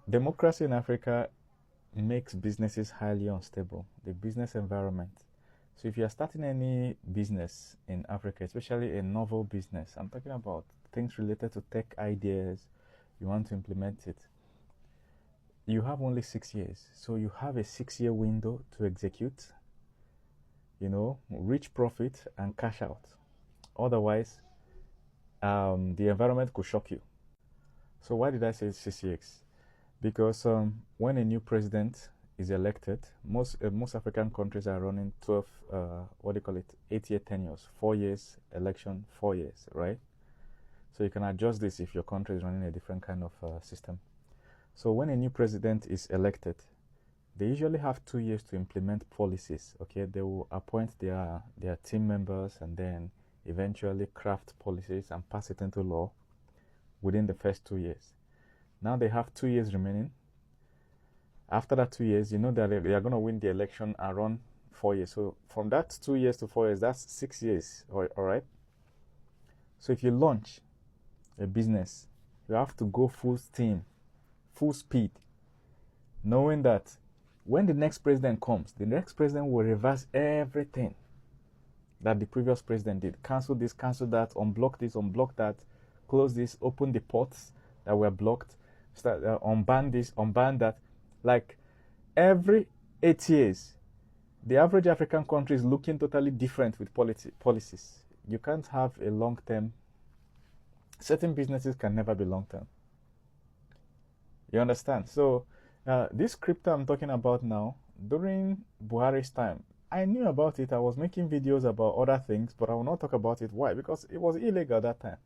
Democracy in Africa makes businesses highly unstable, the business environment. So if you are starting any business in Africa, especially a novel business, I'm talking about things related to tech ideas, you want to implement it, you have only 6 years. So you have a 6 year window to execute, reach profit and cash out. Otherwise, the environment could shock you. So why did I say 6 years? Because when a new president is elected, most African countries are running 12, 8-year tenures, 4 years election, 4 years, right? So you can adjust this if your country is running a different kind of system. So when a new president is elected, they usually have 2 years to implement policies. Okay, they will appoint their team members and then eventually craft policies and pass it into law within the first 2 years. Now they have 2 years remaining. After that 2 years, you know that they are going to win the election and run 4 years. So from that 2 years to 4 years, that's 6 years. All right. So if you launch a business, you have to go full steam, full speed, knowing that when the next president comes, the next president will reverse everything that the previous president did. Cancel this, cancel that, unblock this, unblock that, close this, open the ports that were blocked, start unban this, unban that. Like every 8 years, the average African country is looking totally different with policies. You can't have a long-term. Certain businesses can never be long-term. You understand? So this crypto I'm talking about now, during Buhari's time, I knew about it. I was making videos about other things, but I will not talk about it. Why? Because it was illegal at that time.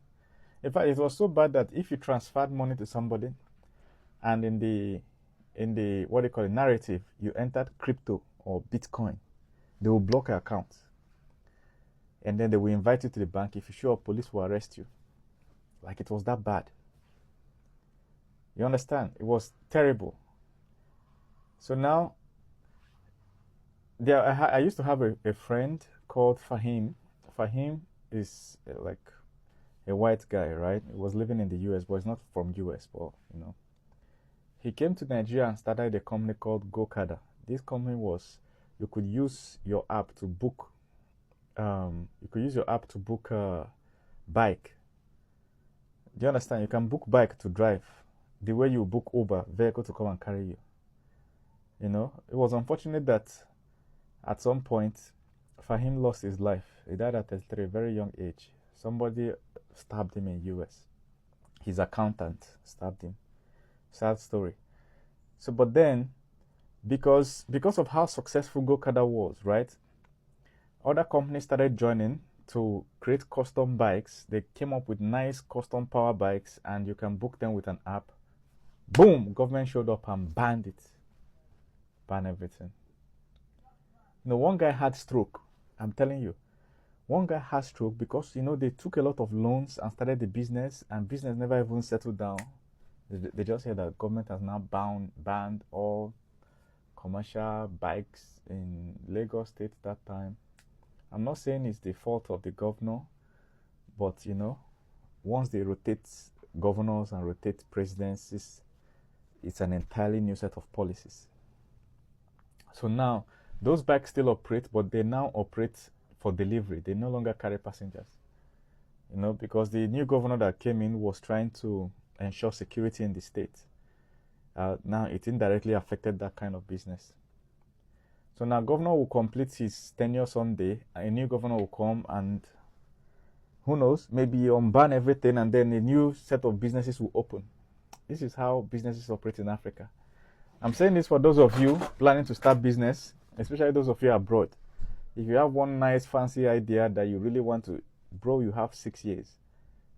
In fact, it was so bad that if you transferred money to somebody and in the narrative, you entered crypto or Bitcoin, they will block your account. And then they will invite you to the bank. If you show up, police will arrest you. Like it was that bad. You understand? It was terrible. So now, I used to have a friend called Fahim. Fahim is like a white guy, right? He was living in the US, but he's not from US, but he came to Nigeria and started a company called GoCada. This company was, you could use your app to book a bike. Do you understand? You can book bike to drive the way you book Uber vehicle to come and carry you. It was unfortunate that at some point Fahim lost his life. He died at 33, very young age. Somebody stabbed him in US. His accountant stabbed him. Sad story. So, but then, because of how successful GoCada was, right? Other companies started joining to create custom bikes. They came up with nice custom power bikes, and you can book them with an app. Boom! Government showed up and banned it. Banned everything. One guy had stroke. I'm telling you. One guy had stroke because, they took a lot of loans and started the business, and business never even settled down. They just said that government has now banned all commercial bikes in Lagos State that time. I'm not saying it's the fault of the governor, but once they rotate governors and rotate presidencies, it's an entirely new set of policies. So now those bikes still operate, but they now operate for delivery. They no longer carry passengers. Because the new governor that came in was trying to ensure security in the state. Now it indirectly affected that kind of business. So now governor will complete his tenure someday, and a new governor will come and who knows, maybe unban everything and then a new set of businesses will open. This is how businesses operate in Africa. I'm saying this for those of you planning to start business, especially those of you abroad. If you have one nice fancy idea that you really want to, bro, you have 6 years.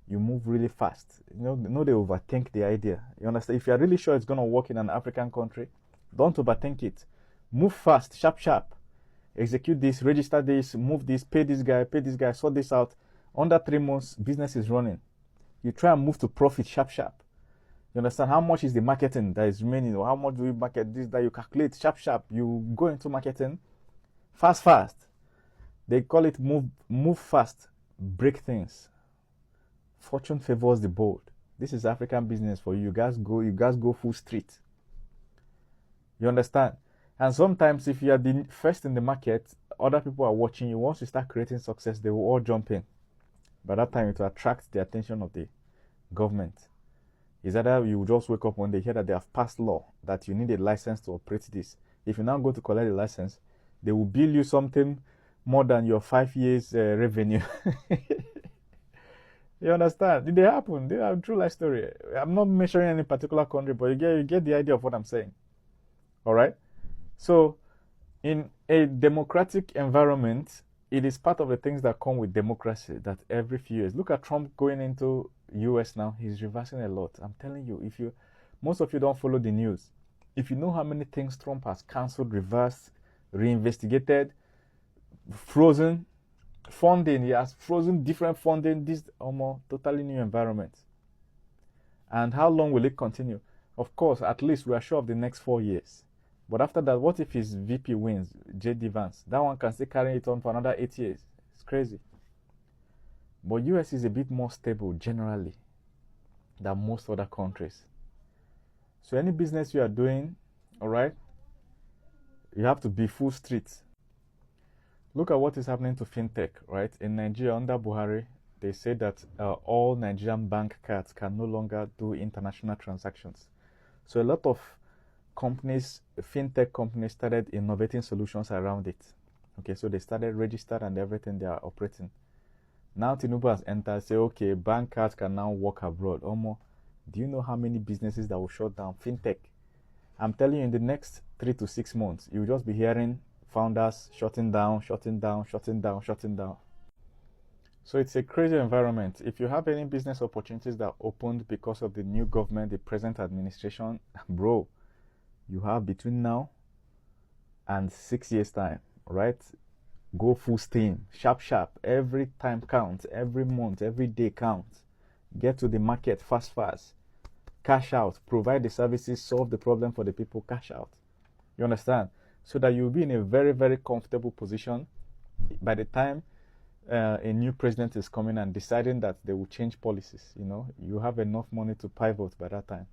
You move really fast. They overthink the idea. You understand? If you're really sure it's going to work in an African country, don't overthink it. Move fast, sharp. Execute this, register this, move this, pay this guy, sort this out. Under 3 months, business is running. You try and move to profit, sharp. You understand? How much is the marketing that is remaining? Or how much do you market this, that you calculate, sharp. You go into marketing, fast. They call it move fast, break things. Fortune favors the bold. This is African business for you. You guys go full street. You understand? And sometimes if you are the first in the market, other people are watching you. Once you start creating success, they will all jump in. By that time, it will attract the attention of the government. Is either you just wake up when they hear that they have passed law that you need a license to operate this. If you now go to collect the license, they will bill you something more than your 5 years revenue. You understand? Did they happen? They are a true life story. I'm not mentioning any particular country, but you get the idea of what I'm saying. All right? So, in a democratic environment, it is part of the things that come with democracy that every few years. Look at Trump going into US now. He's reversing a lot. I'm telling you, most of you don't follow the news. If you know how many things Trump has cancelled, reversed, reinvestigated, frozen funding, he has frozen different funding, this almost totally new environment. And how long will it continue? Of course, at least we are sure of the next 4 years. But after that, what if his VP wins, J.D. Vance? That one can still carry it on for another 8 years. It's crazy. But US is a bit more stable generally than most other countries. So any business you are doing, all right, you have to be full street. Look at what is happening to fintech, right? In Nigeria, under Buhari, they say that all Nigerian bank cards can no longer do international transactions. So a lot of companies, fintech companies, started innovating solutions around it. Okay, so they started registered and everything they are operating. Now Tinubu has entered, say, okay, bank cards can now work abroad. Omo, do you know how many businesses that will shut down? Fintech. I'm telling you, in the next 3 to 6 months, you'll just be hearing founders shutting down, shutting down, shutting down, shutting down. So it's a crazy environment. If you have any business opportunities that opened because of the new government, the present administration, bro, you have between now and 6 years time, right? Go full steam, sharp. Every time counts, every month, every day counts. Get to the market fast. Cash out, provide the services, solve the problem for the people, cash out. You understand? So that you'll be in a very, very comfortable position by the time a new president is coming and deciding that they will change policies. You know, you have enough money to pivot by that time.